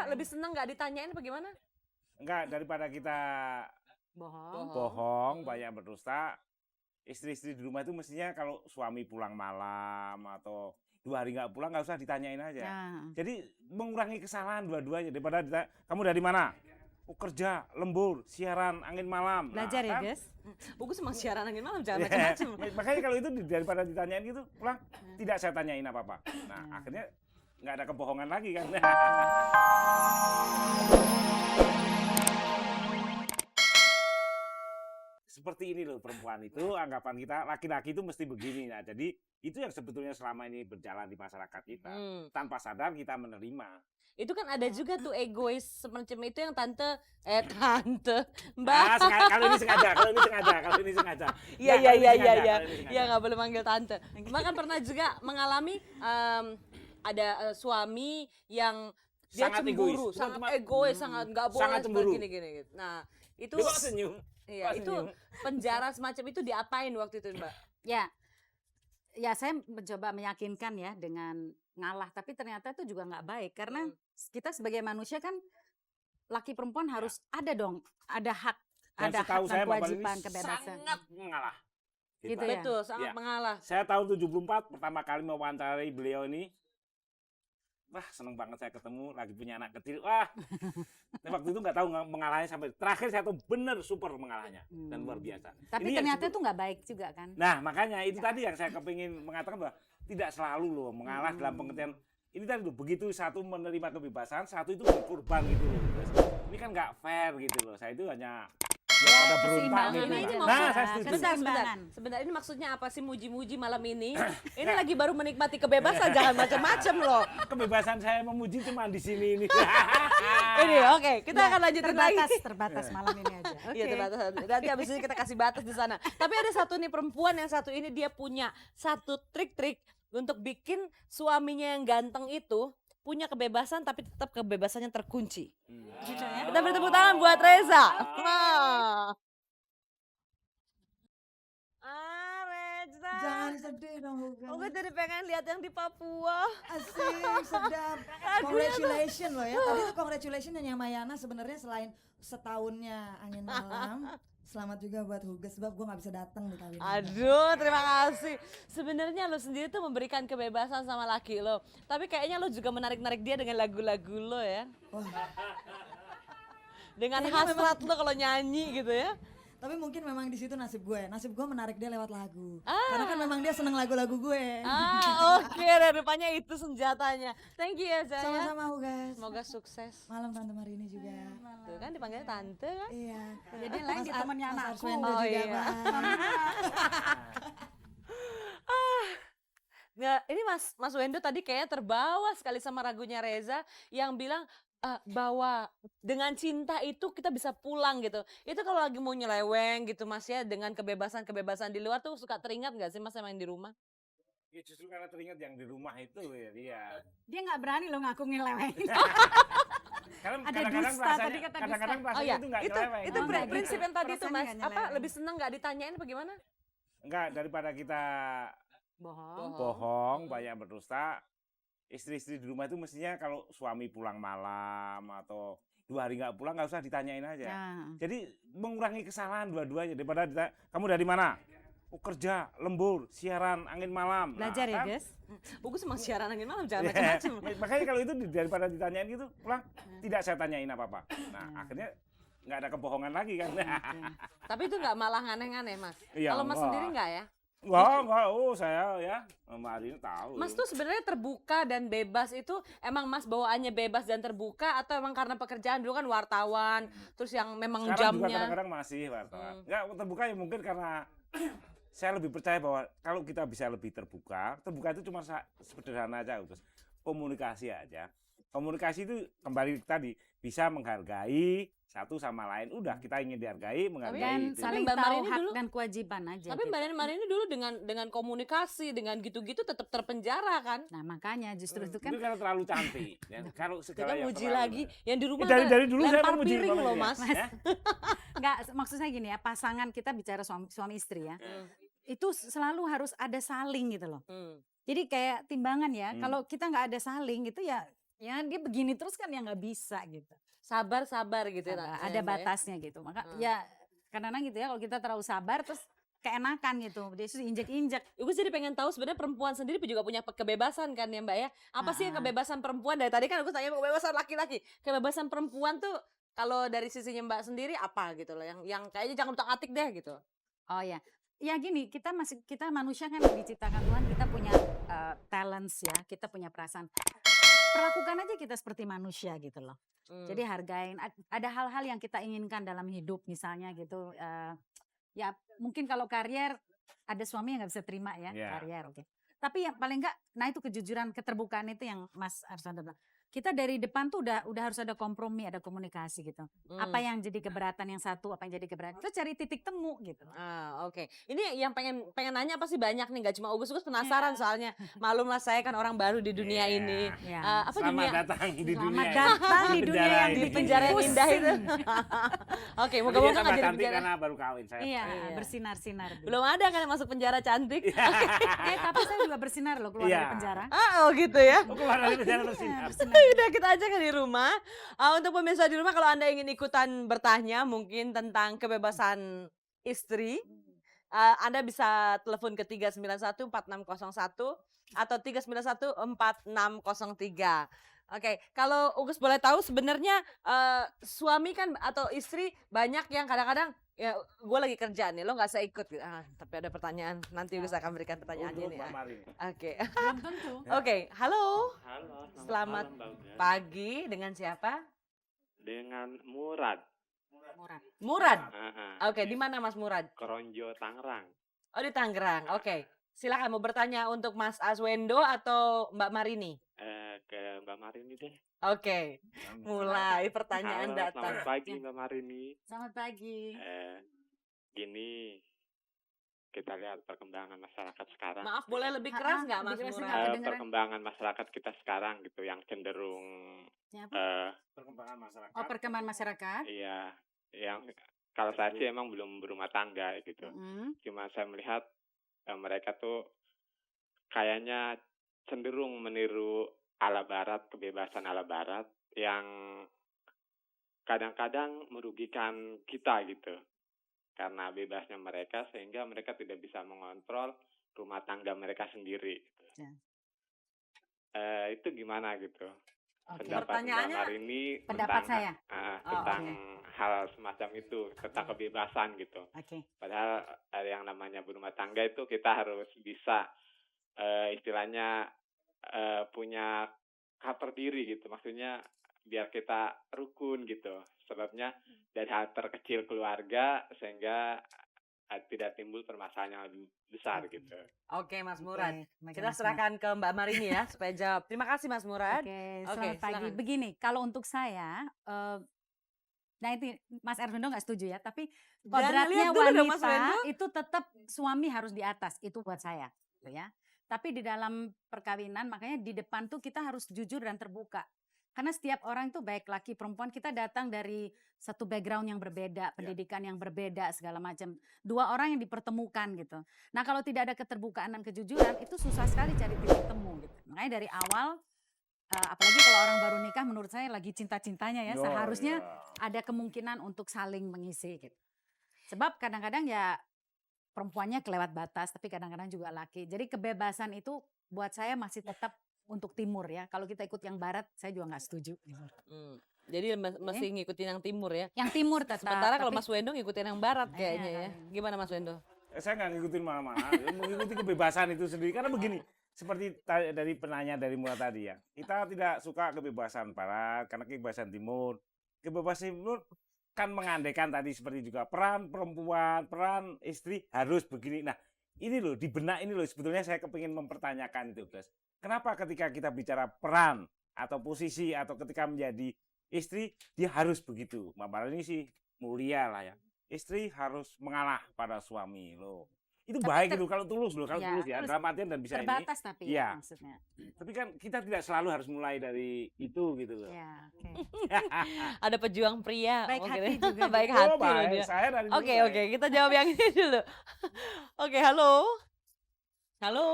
lebih seneng nggak ditanyain apa gimana? Enggak, daripada kita bohong, banyak berdusta. Istri-istri di rumah itu mestinya kalau suami pulang malam atau 2 hari nggak pulang nggak usah ditanyain aja. Jadi mengurangi kesalahan dua-duanya daripada kamu dari mana? Oh, kerja, lembur, siaran, angin malam. Belajar ya, Kan? guys. Bagus emang siaran angin malam jangan macam-macam. Makanya kalau itu daripada ditanyain gitu, pulang tidak saya tanyain apa-apa. Nah, akhirnya nggak ada kebohongan lagi kan. Seperti ini loh perempuan itu, anggapan kita laki-laki itu mesti begini. Nah, jadi itu yang sebetulnya selama ini berjalan di masyarakat kita. Tanpa sadar kita menerima. Itu kan ada juga tuh egois semacam itu yang tante Mbak. Kalau ini sengaja. Iya nggak boleh manggil tante. Mbak kan pernah juga mengalami ada suami yang dia Sangat cemburu, egois. sangat egois, sangat nggak boleh Sangat cemburu. gini. Nah itu Dia kok senyum. iya itu penjara semacam itu diapain waktu itu Mbak? Ya saya mencoba meyakinkan ya dengan ngalah, tapi ternyata itu juga nggak baik karena kita sebagai manusia kan laki perempuan harus ada dong, ada hak, Dan ada setahu hak saya dan Mbak kewajiban, Palini kebebasan. sangat mengalah. Gitu Kita. ya? Betul, sangat Iya. mengalah. Saya tahun 74 pertama kali mewawancarai beliau ini. Wah, seneng banget saya ketemu, lagi punya anak kecil. Wah, waktu itu nggak tahu mengalahnya sampai terakhir saya tahu bener super mengalahnya dan luar biasa. Tapi Ini yang ternyata itu nggak baik juga kan? Nah, makanya itu tadi yang saya kepingin mengatakan bahwa tidak selalu loh mengalah dalam pengertian ini tadi loh, begitu satu menerima kebebasan, satu itu berkorban gitu loh. Terus, ini kan nggak fair gitu loh. Saya itu hanya pada berontak keseimbangan. gitu. Ini Nah, saya setuju. Sebentar ini maksudnya apa sih muji-muji malam ini? Ini lagi baru menikmati kebebasan, jangan macam-macam loh. Kebebasan saya memuji cuma di sini ini. Ini oke, kita akan lanjutin lagi. Terbatas malam ini aja. Iya terbatas. Nanti habis ini kita kasih batas di sana. Tapi ada satu nih perempuan yang satu ini dia punya satu trik-trik untuk bikin suaminya yang ganteng itu punya kebebasan tapi tetap kebebasannya terkunci. Gitu ya. Kita beri tepuk tangan buat Reza. Wah. Reza. Jangan sedih dong, Huga. Gue jadi pengen lihat yang di Papua. Asik, sedap. Congratulations loh ya. Tadi tuh congratulations sama Yana sebenarnya selain setahunnya angin malam. Selamat juga buat Huga sebab gue gak bisa datang di kali ini. Aduh, terima kasih. Sebenarnya lo sendiri tuh memberikan kebebasan sama laki lo. Tapi kayaknya lo juga menarik-narik dia dengan lagu-lagu lo ya. Wah, Dengan Kayaknya hasrat lo kalau nyanyi gitu ya. tapi mungkin memang di situ nasib gue. Nasib gue menarik dia lewat lagu. Karena kan memang dia seneng lagu-lagu gue. Oke, dan rupanya itu senjatanya. Thank you ya, Zaya. Sama-sama Huga. Semoga sukses. Malam Tante Marini juga. Tuh kan dipanggilnya tante kan? Iya. Jadi lain di temannya Mas anakku. Arswendo Oh, juga, iya. Bang. Nggak, ini Mas Wendo tadi kayaknya terbawa sekali sama ragunya Reza yang bilang bahwa dengan cinta itu kita bisa pulang gitu. Itu kalau lagi mau nyeleweng gitu Mas ya dengan kebebasan-kebebasan di luar tuh suka teringat nggak sih Mas sama yang di rumah? Ya justru karena teringat yang di rumah itu ya dia. Dia nggak berani loh ngaku ngeleweng. Karena Ada kadang-kadang dusta, rasanya, tadi kata dusta. kadang-kadang Oh rasanya ya, itu nggak itu nyeleweng. itu Oh, nggak prinsip gitu. yang tadi tuh Perasaannya Mas. nggak Apa nyeleweng. lebih seneng nggak ditanyain apa gimana? Enggak, daripada kita Bohong. banyak berdusta. Istri-istri di rumah itu mestinya kalau suami pulang malam atau 2 hari nggak pulang nggak usah ditanyain aja. Jadi mengurangi kesalahan dua-duanya daripada kamu dari mana? Oh, kerja, lembur, siaran, angin malam. Belajar ya, kan? guys. Bagus emang siaran angin malam jangan macam-macam. Makanya kalau itu daripada ditanyain gitu, pulang tidak saya tanyain apa-apa. Nah, akhirnya nggak ada kebohongan lagi kan. Tapi itu nggak malah aneh-aneh Mas. Iya, Kalau Mas enggak. sendiri nggak ya? Enggak, saya ya, Mbak Arini tahu. Mas tuh sebenarnya terbuka dan bebas itu emang Mas bawaannya bebas dan terbuka atau emang karena pekerjaan dulu kan wartawan terus yang memang Sekarang juga jamnya kadang-kadang masih wartawan. Enggak terbuka ya mungkin karena saya lebih percaya bahwa kalau kita bisa lebih terbuka itu cuma sederhana aja, terus komunikasi aja. Komunikasi itu kembali tadi bisa menghargai satu sama lain. Udah kita ingin dihargai, menghargai Dan itu. saling Mbak tahu Marini hak dulu- dan kewajiban aja. tapi gitu. Mbak Marini dulu dengan komunikasi dengan gitu-gitu tetap terpenjara kan? Nah makanya justru itu kan Itu karena terlalu cantik. Ya, kalau Kita segala yang muji terlalu- lagi yang di rumah Dari dulu saya lempar memuji piring Mbak loh Marini, Mas. ya. nggak, maksudnya gini ya, pasangan kita bicara suami istri ya, itu selalu harus ada saling gitu loh. Jadi kayak timbangan ya, kalau kita nggak ada saling gitu ya Ya dia begini terus kan ya nggak bisa gitu. Sabar gitu ya, Ada ya, Mbak, ya? batasnya gitu. Maka Heeh. ya kadang-kadang gitu ya kalau kita terlalu sabar terus keenakan gitu. Dia sudah injek-injek. Gue jadi pengen tahu sebenarnya perempuan sendiri juga punya kebebasan kan ya Mbak ya. Apa sih yang Ah, ah. kebebasan perempuan? Dari tadi kan aku tanya kebebasan laki-laki. Kebebasan perempuan tuh kalau dari sisinya Mbak sendiri apa gitu loh yang kayaknya jangan utak-atik deh gitu. Oh ya. Ya gini, kita manusia kan diciptakan Tuhan, kita punya talents ya, kita punya perasaan. Perlakukan aja kita seperti manusia gitu loh. Jadi hargain, ada hal-hal yang kita inginkan dalam hidup misalnya gitu. Ya mungkin kalau karier, ada suami yang nggak bisa terima ya, Iya. karier oke. Tapi yang paling enggak, nah itu kejujuran, keterbukaan itu yang Mas Arswendo bilang. Kita dari depan tuh udah harus ada kompromi, ada komunikasi gitu. Apa yang jadi keberatan yang satu, apa yang jadi keberatan. Kita cari titik temu gitu. Oke. Ini yang pengen nanya pasti banyak nih, gak cuma Ugus penasaran soalnya. Malum lah saya kan orang baru di dunia Iya. ini. Ya. Apa Selamat dunia datang di Selamat dunia. datang di dunia penjara yang ini. di penjara yang Pusing. indah itu. Oke, Dia moga-moga tambah gak jadi cantik penjara. karena baru kawin saya. Iya, Iya. bersinar-sinar. dulu. Belum ada kan yang masuk penjara cantik. Tapi saya juga bersinar loh keluar Iya. dari penjara. Oh gitu ya. Oh, keluar dari penjara bersinar. Bersinar. Udah kita aja kan di rumah. Untuk pemirsa di rumah kalau Anda ingin ikutan bertanya mungkin tentang kebebasan istri, Anda bisa telepon ke 391-4601 atau 391-4603. Oke, kalau Ugus boleh tahu sebenarnya suami kan atau istri banyak yang kadang-kadang ya gue lagi kerja nih, lo nggak usah ikut. Tapi ada pertanyaan, nanti Ugus akan berikan pertanyaannya Untuk nih. Mbak Mari. Oke, Belum tentu. oke, halo, Halo, Selamat malam, Mbak Uga. pagi dengan siapa? Dengan Murad. Murad. Murad. Aha. Oke, di mana Mas Murad? Keronjo Tangerang. Oh di Tangerang. Oke. Silakan mau bertanya untuk Mas Aswendo atau Mbak Marini. Ke Mbak Marini deh. Oke. Mulai pertanyaan Halo, datang. selamat pagi Mbak Marini. Selamat pagi. Gini, kita lihat perkembangan masyarakat sekarang. Maaf boleh lebih keras nggak Mas lebih keras Murad? nggak? kedengeran. Perkembangan masyarakat kita sekarang gitu, yang cenderung, Siapa? Perkembangan masyarakat. Oh, perkembangan masyarakat. iya, yang kalau saya sih emang belum berumah tangga gitu. Cuma saya melihat mereka tuh kayaknya cenderung meniru ala barat, kebebasan ala barat yang kadang-kadang merugikan kita gitu. Karena bebasnya mereka sehingga mereka tidak bisa mengontrol rumah tangga mereka sendiri. Gitu. Ya. Itu gimana gitu? Oke. Pendapat Mbak Pertanyaannya- Marini Pendapat tentang, saya. tentang oke. hal semacam itu, tentang kebebasan gitu. Oke. Padahal yang namanya berumah tangga itu kita harus bisa istilahnya punya karakter diri gitu. Maksudnya biar kita rukun gitu. Sebabnya dari hal terkecil keluarga sehingga tidak timbul permasalahan yang lebih besar gitu. Oke Mas Murad. Oke, Kita Mas Murad. serahkan ke Mbak Marini ya supaya jawab. Terima kasih Mas Murad. Oke, Oke, selamat pagi. silakan. Begini, kalau untuk saya, nah itu Mas Erwendo nggak setuju ya, tapi Jangan kodratnya lihat dulu dong, Mas wanita Wendo. itu tetap suami harus di atas, itu buat saya, gitu ya. Tapi di dalam perkawinan, makanya di depan tuh kita harus jujur dan terbuka. Karena setiap orang itu baik laki perempuan, kita datang dari satu background yang berbeda, pendidikan yang berbeda, segala macam. Dua orang yang dipertemukan gitu. Nah kalau tidak ada keterbukaan dan kejujuran, itu susah sekali cari titik temu gitu. Makanya dari awal, apalagi kalau orang baru nikah, menurut saya lagi cinta-cintanya ya, Yo, seharusnya iya. ada kemungkinan untuk saling mengisi gitu. Sebab kadang-kadang ya perempuannya kelewat batas, tapi kadang-kadang juga laki. Jadi kebebasan itu buat saya masih tetap untuk timur ya. Kalau kita ikut yang barat, saya juga nggak setuju. Jadi mesti ngikutin yang timur ya. Yang timur tetap. Sementara kalau tapi- Mas Wendo ngikutin yang barat kayaknya Iya. ya. Gimana Mas Wendo? Saya nggak ngikutin mana-mana, mengikuti kebebasan itu sendiri. Karena begini, seperti dari penanya dari Murad tadi ya, kita tidak suka kebebasan barat karena kebebasan timur. Kebebasan timur kan mengandaikan tadi seperti juga peran perempuan, peran istri harus begini. Nah ini loh, di benak ini loh sebetulnya saya kepingin mempertanyakan itu guys. Kenapa ketika kita bicara peran atau posisi atau ketika menjadi istri dia harus begitu? Mbak Marini sih mulia lah ya. Istri harus mengalah pada suami loh. Itu Tapi baik itu kalau tulus loh, kalau Ya, tulus ya tulus. dalam artian dan bisa ini. terbatas tapi Iya. ya maksudnya. Tapi kan kita tidak selalu harus mulai dari itu gitu loh. Ya, oke. Ada pejuang pria. Baik mungkin hati ya. juga Baik dia. hati Oh, loh baik. dia. Saya dari dulu Oke, baik. oke, kita jawab yang ini dulu. Oke, halo. Halo.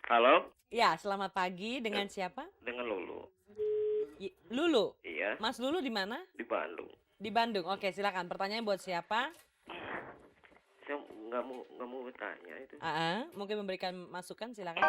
Halo, Ya, selamat pagi. Dengan siapa? Dengan Lulu. Lulu. Iya, Mas Lulu di mana? di Bandung. Di Bandung. Oke, silakan. Pertanyaan buat siapa? Saya nggak mau bertanya itu. Mungkin memberikan masukan, silakan.